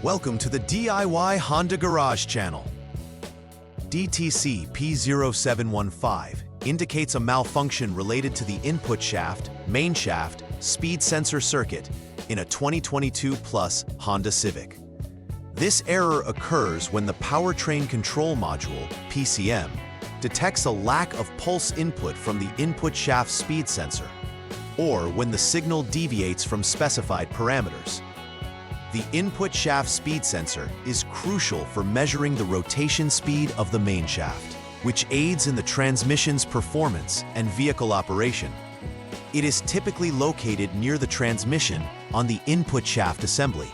Welcome to the DIY Honda Garage channel. DTC P0715 indicates a malfunction related to the input shaft, main shaft, speed sensor circuit in a 2022 Plus Honda Civic. This error occurs when the powertrain control module, PCM, detects a lack of pulse input from the input shaft speed sensor, or when the signal deviates from specified parameters. The input shaft speed sensor is crucial for measuring the rotation speed of the main shaft, which aids in the transmission's performance and vehicle operation. It is typically located near the transmission on the input shaft assembly.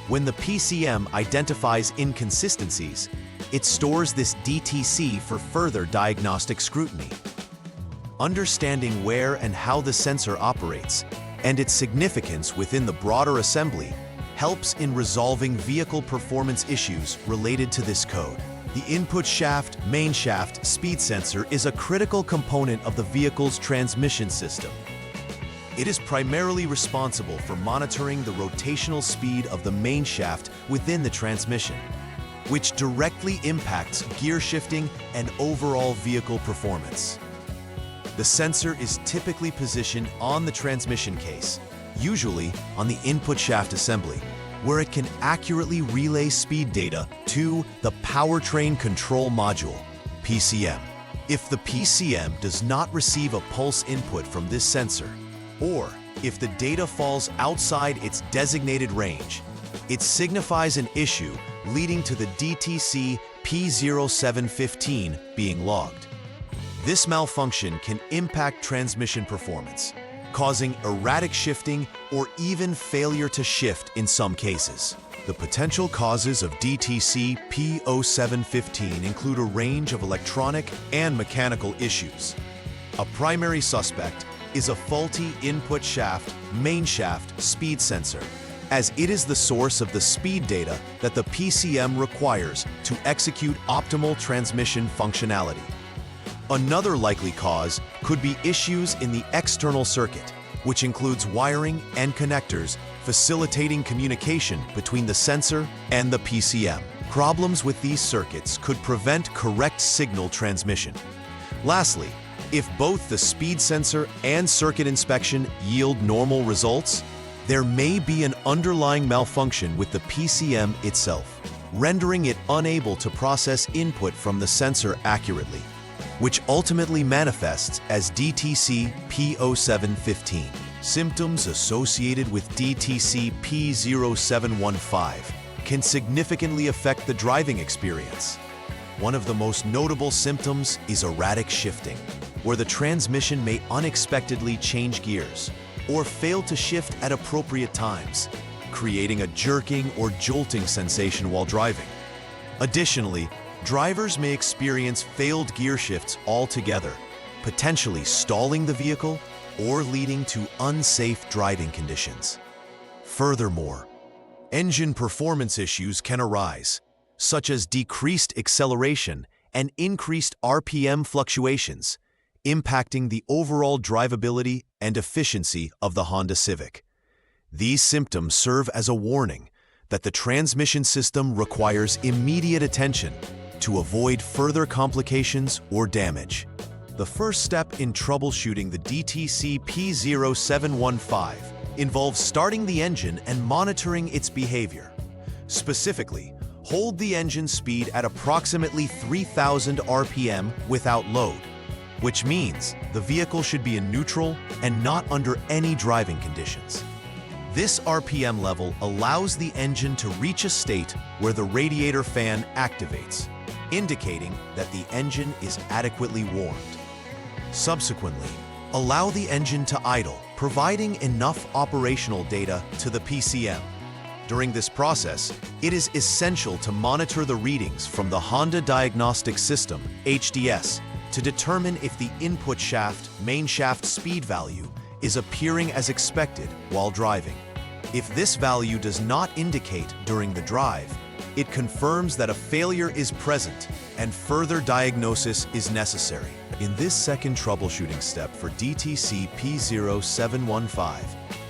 When the PCM identifies inconsistencies, it stores this DTC for further diagnostic scrutiny. Understanding where and how the sensor operates and its significance within the broader assembly helps in resolving vehicle performance issues related to this code. The input shaft, main shaft, speed sensor is a critical component of the vehicle's transmission system. It is primarily responsible for monitoring the rotational speed of the main shaft within the transmission, which directly impacts gear shifting and overall vehicle performance. The sensor is typically positioned on the transmission case, usually on the input shaft assembly, where it can accurately relay speed data to the powertrain control module, PCM. If the PCM does not receive a pulse input from this sensor, or if the data falls outside its designated range, it signifies an issue leading to the DTC P0715 being logged. This malfunction can impact transmission performance, causing erratic shifting or even failure to shift in some cases. The potential causes of DTC P0715 include a range of electronic and mechanical issues. A primary suspect is a faulty input shaft, main shaft speed sensor, as it is the source of the speed data that the PCM requires to execute optimal transmission functionality. Another likely cause could be issues in the external circuit, which includes wiring and connectors facilitating communication between the sensor and the PCM. Problems with these circuits could prevent correct signal transmission. Lastly, if both the speed sensor and circuit inspection yield normal results, there may be an underlying malfunction with the PCM itself, rendering it unable to process input from the sensor accurately, which ultimately manifests as DTC P0715. Symptoms associated with DTC P0715 can significantly affect the driving experience. One of the most notable symptoms is erratic shifting, where the transmission may unexpectedly change gears or fail to shift at appropriate times, creating a jerking or jolting sensation while driving. Additionally, drivers may experience failed gear shifts altogether, potentially stalling the vehicle or leading to unsafe driving conditions. Furthermore, engine performance issues can arise, such as decreased acceleration and increased RPM fluctuations, impacting the overall drivability and efficiency of the Honda Civic. These symptoms serve as a warning that the transmission system requires immediate attention to avoid further complications or damage. The first step in troubleshooting the DTC P0715 involves starting the engine and monitoring its behavior. Specifically, hold the engine speed at approximately 3,000 RPM without load, which means the vehicle should be in neutral and not under any driving conditions. This RPM level allows the engine to reach a state where the radiator fan activates, indicating that the engine is adequately warmed. Subsequently, allow the engine to idle, providing enough operational data to the PCM. During this process, it is essential to monitor the readings from the Honda Diagnostics System, HDS, to determine if the input shaft, main shaft speed value is appearing as expected while driving. If this value does not indicate during the drive, it confirms that a failure is present and further diagnosis is necessary. In this second troubleshooting step for DTC P0715,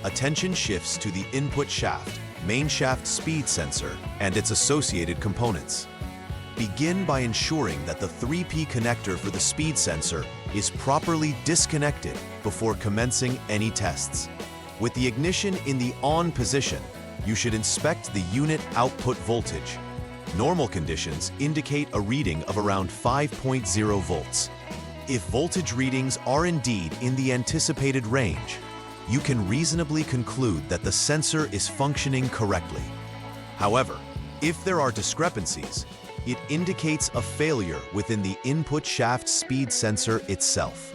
attention shifts to the input shaft, main shaft speed sensor, and its associated components. Begin by ensuring that the 3P connector for the speed sensor is properly disconnected before commencing any tests. With the ignition in the on position, you should inspect the unit output voltage. Normal conditions indicate a reading of around 5.0 volts. If voltage readings are indeed in the anticipated range, you can reasonably conclude that the sensor is functioning correctly. However, if there are discrepancies, it indicates a failure within the input shaft speed sensor itself.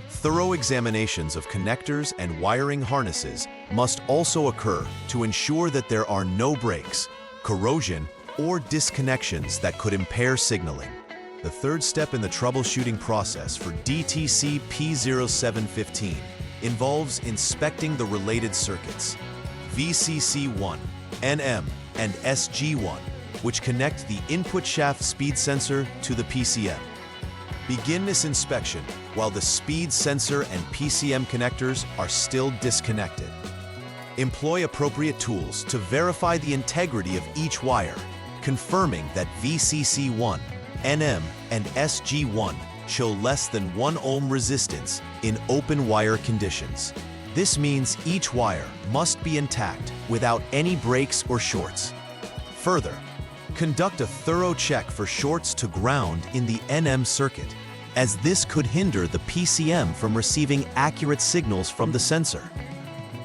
Thorough examinations of connectors and wiring harnesses must also occur to ensure that there are no breaks, corrosion, or disconnections that could impair signaling. The third step in the troubleshooting process for DTC P0715 involves inspecting the related circuits, VCC1, NM, and SG1, which connect the input shaft speed sensor to the PCM. Begin this inspection while the speed sensor and PCM connectors are still disconnected. Employ appropriate tools to verify the integrity of each wire, confirming that VCC1, NM, and SG1 show less than 1 ohm resistance in open wire conditions. This means each wire must be intact without any breaks or shorts. Further, conduct a thorough check for shorts to ground in the NM circuit, as this could hinder the PCM from receiving accurate signals from the sensor.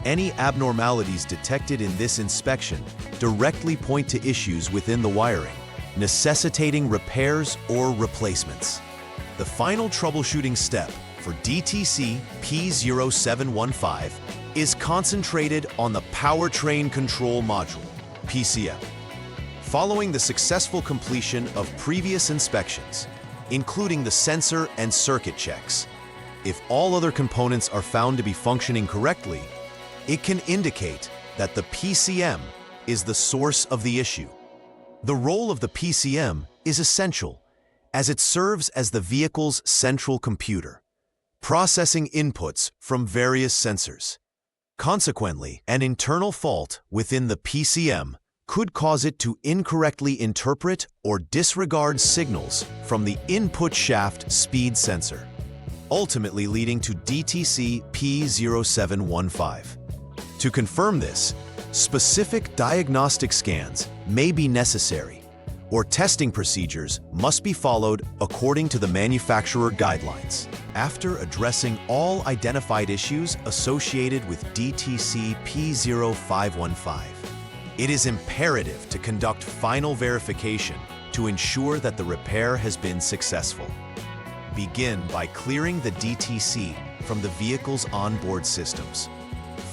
Any abnormalities detected in this inspection directly point to issues within the wiring, necessitating repairs or replacements. The final troubleshooting step for DTC P0715 is concentrated on the Powertrain Control Module, PCM. Following the successful completion of previous inspections, including the sensor and circuit checks, if all other components are found to be functioning correctly, it can indicate that the PCM is the source of the issue. The role of the PCM is essential, as it serves as the vehicle's central computer, processing inputs from various sensors. Consequently, an internal fault within the PCM could cause it to incorrectly interpret or disregard signals from the input shaft speed sensor, ultimately leading to DTC P0715. To confirm this, specific diagnostic scans may be necessary, or testing procedures must be followed according to the manufacturer guidelines. After addressing all identified issues associated with DTC P0515, it is imperative to conduct final verification to ensure that the repair has been successful. Begin by clearing the DTC from the vehicle's onboard systems,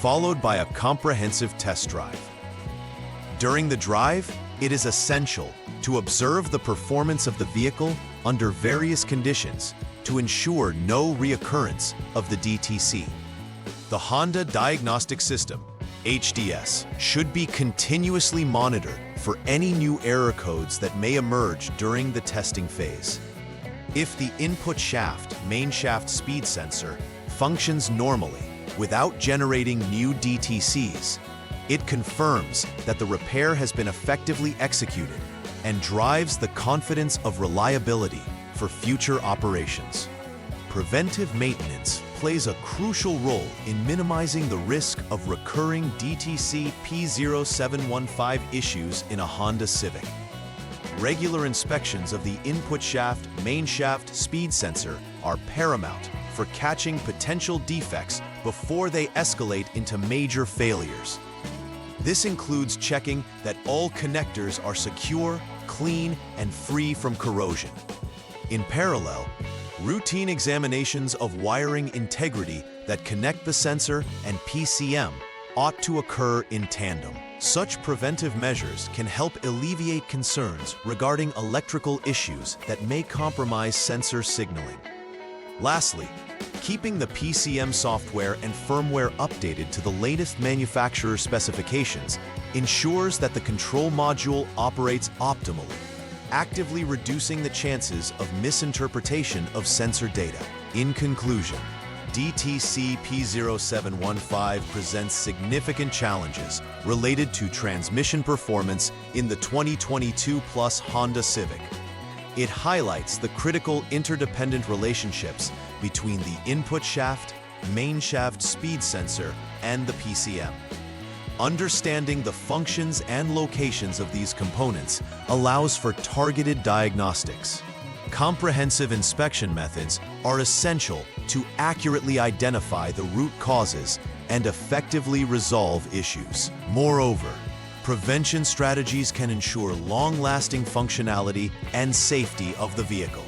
followed by a comprehensive test drive. During the drive, it is essential to observe the performance of the vehicle under various conditions to ensure no reoccurrence of the DTC. The Honda Diagnostic System, HDS, should be continuously monitored for any new error codes that may emerge during the testing phase. If the input shaft, main shaft speed sensor functions normally without generating new DTCs, it confirms that the repair has been effectively executed and drives the confidence of reliability for future operations. Preventive maintenance plays a crucial role in minimizing the risk of recurring DTC P0715 issues in a Honda Civic. Regular inspections of the input shaft, main shaft speed sensor are paramount for catching potential defects before they escalate into major failures. This includes checking that all connectors are secure, clean, and free from corrosion. In parallel, routine examinations of wiring integrity that connect the sensor and PCM ought to occur in tandem. Such preventive measures can help alleviate concerns regarding electrical issues that may compromise sensor signaling. Lastly, keeping the PCM software and firmware updated to the latest manufacturer specifications ensures that the control module operates optimally, actively reducing the chances of misinterpretation of sensor data. In conclusion, DTC P0715 presents significant challenges related to transmission performance in the 2022 plus Honda Civic. It highlights the critical interdependent relationships between the input shaft, main shaft speed sensor, and the PCM. Understanding the functions and locations of these components allows for targeted diagnostics. Comprehensive inspection methods are essential to accurately identify the root causes and effectively resolve issues. Moreover, prevention strategies can ensure long-lasting functionality and safety of the vehicle.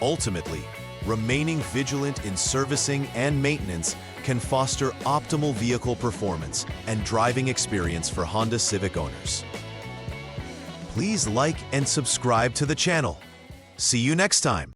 Ultimately, remaining vigilant in servicing and maintenance can foster optimal vehicle performance and driving experience for Honda Civic owners. Please like and subscribe to the channel. See you next time.